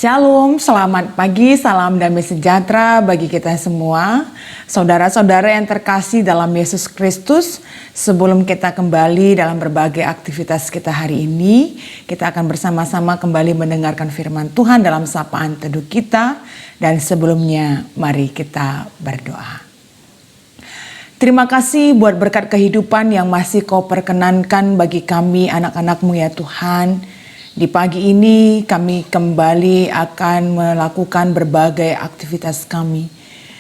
Shalom, selamat pagi, salam damai sejahtera bagi kita semua. Saudara-saudara yang terkasih dalam Yesus Kristus, sebelum kita kembali dalam berbagai aktivitas kita hari ini, kita akan bersama-sama kembali mendengarkan firman Tuhan dalam sapaan teduh kita. Dan sebelumnya, mari kita berdoa. Terima kasih buat berkat kehidupan yang masih Kau perkenankan bagi kami anak-anak-Mu ya Tuhan. Di pagi ini kami kembali akan melakukan berbagai aktivitas kami.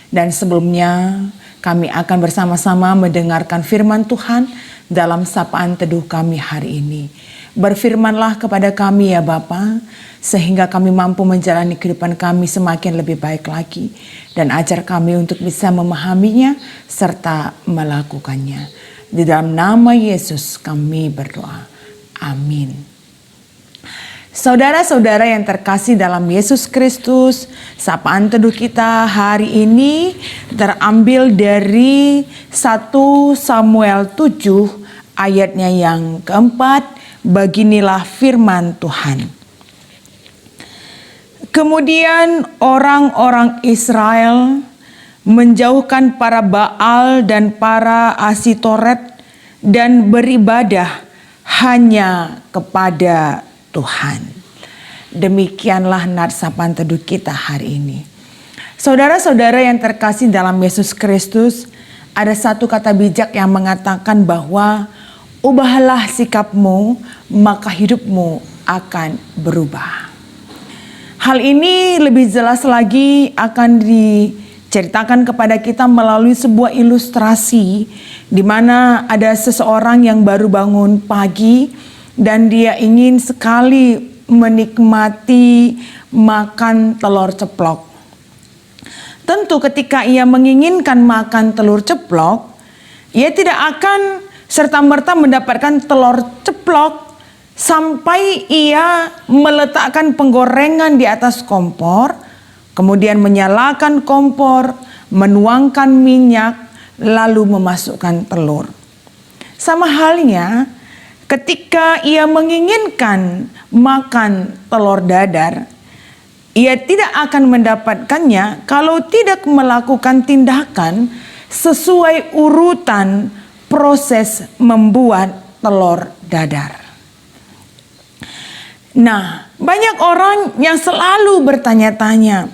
Dan sebelumnya kami akan bersama-sama mendengarkan firman Tuhan dalam sapaan teduh kami hari ini. Berfirmanlah kepada kami ya Bapa, sehingga kami mampu menjalani kehidupan kami semakin lebih baik lagi. Dan ajar kami untuk bisa memahaminya serta melakukannya. Di dalam nama Yesus kami berdoa. Amin. Saudara-saudara yang terkasih dalam Yesus Kristus, sapaan teduh kita hari ini terambil dari 1 Samuel 7 ayatnya yang keempat. Beginilah firman Tuhan. Kemudian orang-orang Israel menjauhkan para Baal dan para Asitoret dan beribadah hanya kepada Tuhan. Demikianlah sapaan teduh kita hari ini. Saudara-saudara yang terkasih dalam Yesus Kristus, ada satu kata bijak yang mengatakan bahwa ubahlah sikapmu, maka hidupmu akan berubah. Hal ini lebih jelas lagi akan diceritakan kepada kita melalui sebuah ilustrasi di mana ada seseorang yang baru bangun pagi dan dia ingin sekali menikmati makan telur ceplok. Tentu ketika ia menginginkan makan telur ceplok, ia tidak akan serta-merta mendapatkan telur ceplok sampai ia meletakkan penggorengan di atas kompor, kemudian menyalakan kompor, menuangkan minyak, lalu memasukkan telur. Sama halnya ketika ia menginginkan makan telur dadar, ia tidak akan mendapatkannya kalau tidak melakukan tindakan sesuai urutan proses membuat telur dadar. Nah, banyak orang yang selalu bertanya-tanya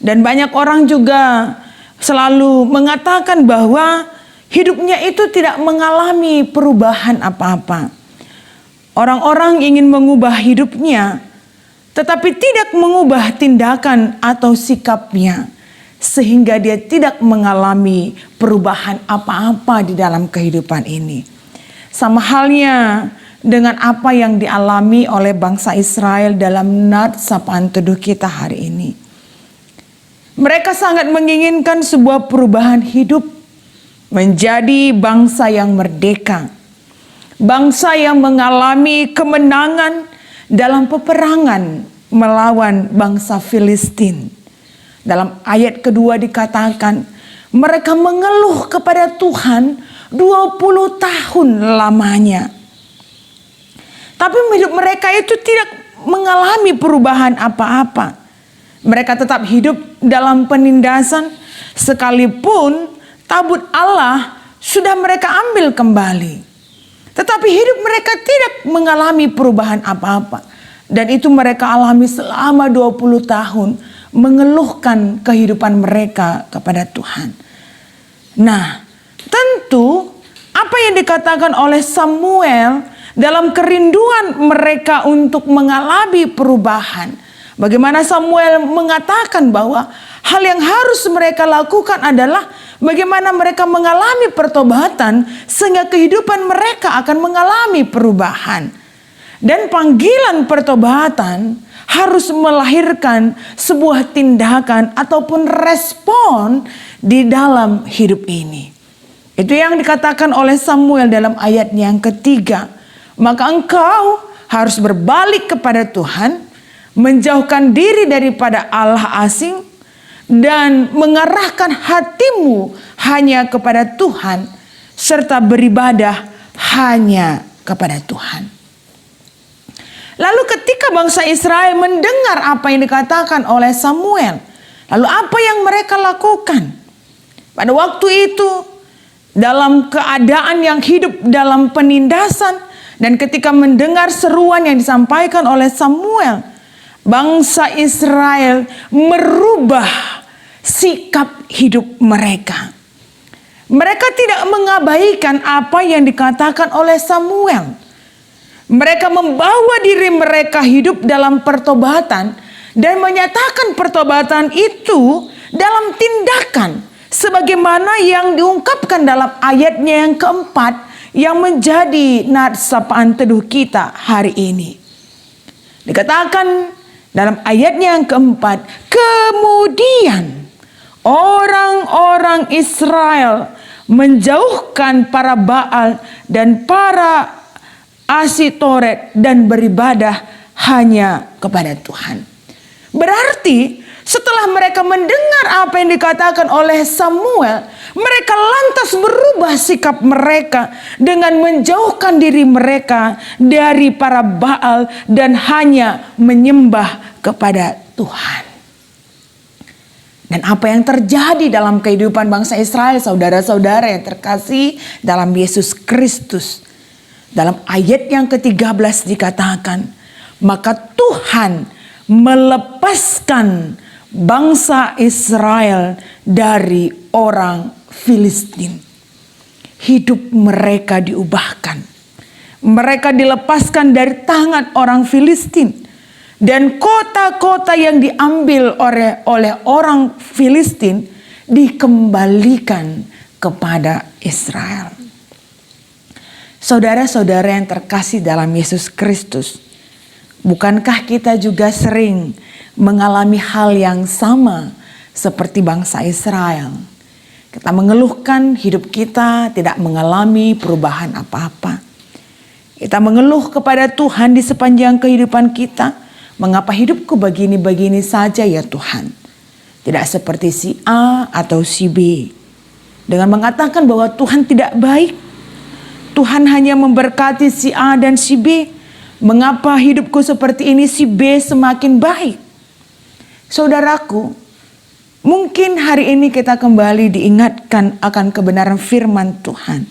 dan banyak orang juga selalu mengatakan bahwa hidupnya itu tidak mengalami perubahan apa-apa. Orang-orang ingin mengubah hidupnya, tetapi tidak mengubah tindakan atau sikapnya, sehingga dia tidak mengalami perubahan apa-apa di dalam kehidupan ini. Sama halnya dengan apa yang dialami oleh bangsa Israel dalam sapaan teduh kita hari ini. Mereka sangat menginginkan sebuah perubahan hidup, menjadi bangsa yang merdeka, bangsa yang mengalami kemenangan dalam peperangan melawan bangsa Filistin. Dalam ayat kedua dikatakan, mereka mengeluh kepada Tuhan 20 tahun lamanya. Tapi hidup mereka itu tidak mengalami perubahan apa-apa. Mereka tetap hidup dalam penindasan, sekalipun tabut Allah sudah mereka ambil kembali. Tetapi hidup mereka tidak mengalami perubahan apa-apa. Dan itu mereka alami selama 20 tahun. Mengeluhkan kehidupan mereka kepada Tuhan. Nah, tentu apa yang dikatakan oleh Samuel dalam kerinduan mereka untuk mengalami perubahan. Bagaimana Samuel mengatakan bahwa hal yang harus mereka lakukan adalah bagaimana mereka mengalami pertobatan sehingga kehidupan mereka akan mengalami perubahan. Dan panggilan pertobatan harus melahirkan sebuah tindakan ataupun respon di dalam hidup ini. Itu yang dikatakan oleh Samuel dalam ayat yang ketiga. Maka engkau harus berbalik kepada Tuhan, menjauhkan diri daripada Allah asing, dan mengarahkan hatimu hanya kepada Tuhan, serta beribadah hanya kepada Tuhan. Lalu ketika bangsa Israel mendengar apa yang dikatakan oleh Samuel, lalu apa yang mereka lakukan? Pada waktu itu, dalam keadaan yang hidup dalam penindasan, dan ketika mendengar seruan yang disampaikan oleh Samuel, bangsa Israel merubah sikap hidup mereka. Mereka tidak mengabaikan apa yang dikatakan oleh Samuel. Mereka membawa diri mereka hidup dalam pertobatan dan menyatakan pertobatan itu dalam tindakan, sebagaimana yang diungkapkan dalam ayatnya yang keempat yang menjadi nats sapaan teduh kita hari ini. Dikatakan dalam ayatnya yang keempat, kemudian orang-orang Israel menjauhkan para Baal dan para Asitoret dan beribadah hanya kepada Tuhan. Berarti setelah mereka mendengar apa yang dikatakan oleh Samuel, mereka lantas berubah sikap mereka dengan menjauhkan diri mereka dari para Baal dan hanya menyembah kepada Tuhan. Dan apa yang terjadi dalam kehidupan bangsa Israel, saudara-saudara yang terkasih dalam Yesus Kristus. Dalam ayat yang ke-13 dikatakan, maka Tuhan melepaskan bangsa Israel dari orang Filistin. Hidup mereka diubahkan. Mereka dilepaskan dari tangan orang Filistin. Dan kota-kota yang diambil oleh orang Filistin dikembalikan kepada Israel. Saudara-saudara yang terkasih dalam Yesus Kristus, bukankah kita juga sering mengalami hal yang sama seperti bangsa Israel? Kita mengeluhkan hidup kita tidak mengalami perubahan apa-apa. Kita mengeluh kepada Tuhan di sepanjang kehidupan kita. Mengapa hidupku begini-begini saja ya Tuhan? Tidak seperti si A atau si B. Dengan mengatakan bahwa Tuhan tidak baik. Tuhan hanya memberkati si A dan si B. Mengapa hidupku seperti ini, si B semakin baik? Saudaraku, mungkin hari ini kita kembali diingatkan akan kebenaran firman Tuhan.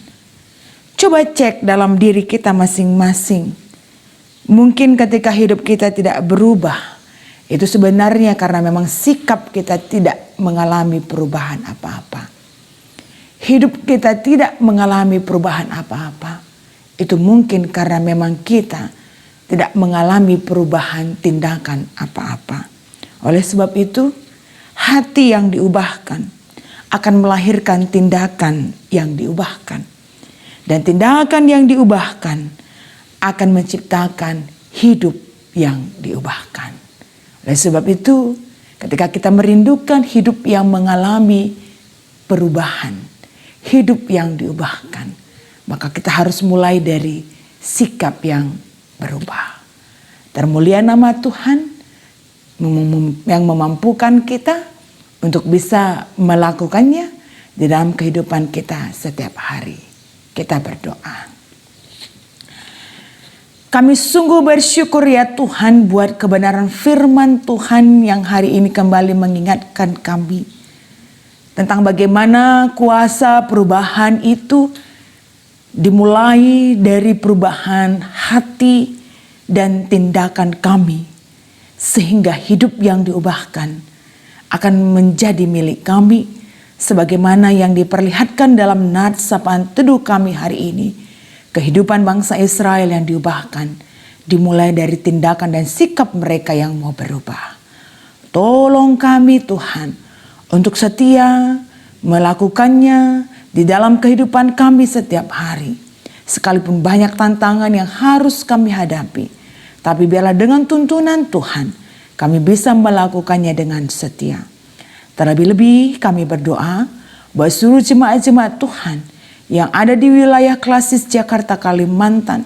Coba cek dalam diri kita masing-masing. Mungkin ketika hidup kita tidak berubah, itu sebenarnya karena memang sikap kita tidak mengalami perubahan apa-apa. Hidup kita tidak mengalami perubahan apa-apa. Itu mungkin karena memang kita tidak mengalami perubahan tindakan apa-apa. Oleh sebab itu, hati yang diubahkan akan melahirkan tindakan yang diubahkan. Dan tindakan yang diubahkan akan menciptakan hidup yang diubahkan. Oleh sebab itu, ketika kita merindukan hidup yang mengalami perubahan, hidup yang diubahkan, maka kita harus mulai dari sikap yang berubah. Termulia nama Tuhan yang memampukan kita untuk bisa melakukannya di dalam kehidupan kita setiap hari. Kita berdoa. Kami sungguh bersyukur ya Tuhan buat kebenaran firman Tuhan yang hari ini kembali mengingatkan kami tentang bagaimana kuasa perubahan itu dimulai dari perubahan hati dan tindakan kami, sehingga hidup yang diubahkan akan menjadi milik kami sebagaimana yang diperlihatkan dalam nats sapaan teduh kami hari ini. Kehidupan bangsa Israel yang diubahkan dimulai dari tindakan dan sikap mereka yang mau berubah. Tolong kami Tuhan untuk setia melakukannya di dalam kehidupan kami setiap hari. Sekalipun banyak tantangan yang harus kami hadapi, tapi biarlah dengan tuntunan Tuhan kami bisa melakukannya dengan setia. Terlebih-lebih kami berdoa buat seluruh jemaat-jemaat Tuhan yang ada di wilayah Klasis Jakarta Kalimantan.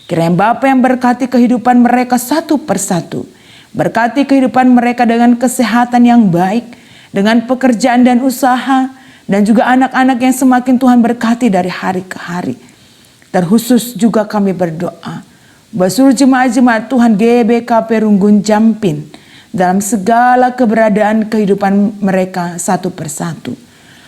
Kiranya Bapa yang berkati kehidupan mereka satu persatu. Berkati kehidupan mereka dengan kesehatan yang baik, dengan pekerjaan dan usaha, dan juga anak-anak yang semakin Tuhan berkati dari hari ke hari. Terkhusus juga kami berdoa Seluruh jemaat-jemaat Tuhan GBK Perunggun Jampin dalam segala keberadaan kehidupan mereka satu persatu.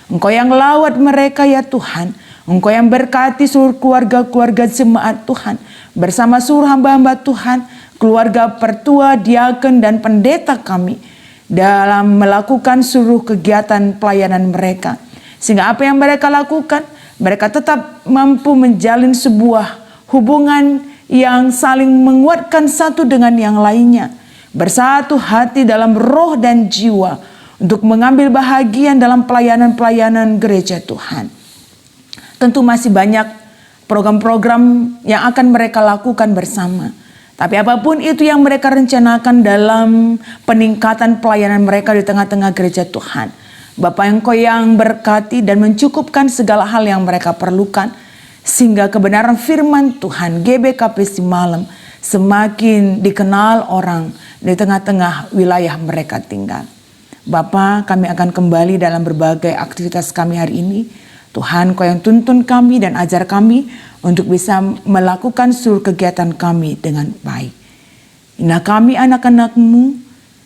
Engkau yang lawat mereka ya Tuhan. Engkau yang berkati seluruh keluarga-keluarga jemaat Tuhan. Bersama seluruh hamba-hamba Tuhan, keluarga pertua, diaken dan pendeta kami. Dalam melakukan seluruh kegiatan pelayanan mereka. Sehingga apa yang mereka lakukan, mereka tetap mampu menjalin sebuah hubungan yang saling menguatkan satu dengan yang lainnya. Bersatu hati dalam roh dan jiwa untuk mengambil bahagian dalam pelayanan-pelayanan gereja Tuhan. Tentu masih banyak program-program yang akan mereka lakukan bersama. Tapi apapun itu yang mereka rencanakan dalam peningkatan pelayanan mereka di tengah-tengah gereja Tuhan. Bapa Engkau yang berkati dan mencukupkan segala hal yang mereka perlukan. Sehingga kebenaran firman Tuhan GBKP Simalem semakin dikenal orang di tengah-tengah wilayah mereka tinggal. Bapa, kami akan kembali dalam berbagai aktivitas kami hari ini. Tuhan, Kau yang tuntun kami dan ajar kami untuk bisa melakukan seluruh kegiatan kami dengan baik. Inilah kami anak-anak-Mu,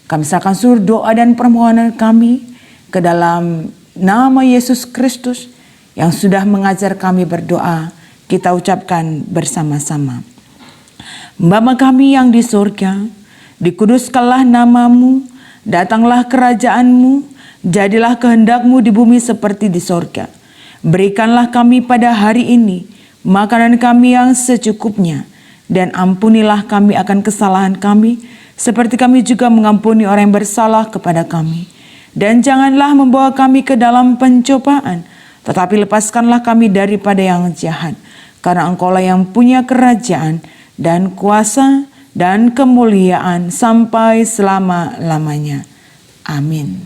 kami serahkan seluruh doa dan permohonan kami ke dalam nama Yesus Kristus yang sudah mengajar kami berdoa. Kita ucapkan bersama-sama. Bapa kami yang di surga, dikuduskanlah nama-Mu, datanglah kerajaan-Mu, jadilah kehendak-Mu di bumi seperti di surga. Berikanlah kami pada hari ini makanan kami yang secukupnya, dan ampunilah kami akan kesalahan kami, seperti kami juga mengampuni orang yang bersalah kepada kami. Dan janganlah membawa kami ke dalam pencobaan, tetapi lepaskanlah kami daripada yang jahat. Karena Engkaulah yang punya kerajaan dan kuasa dan kemuliaan sampai selama-lamanya. Amin.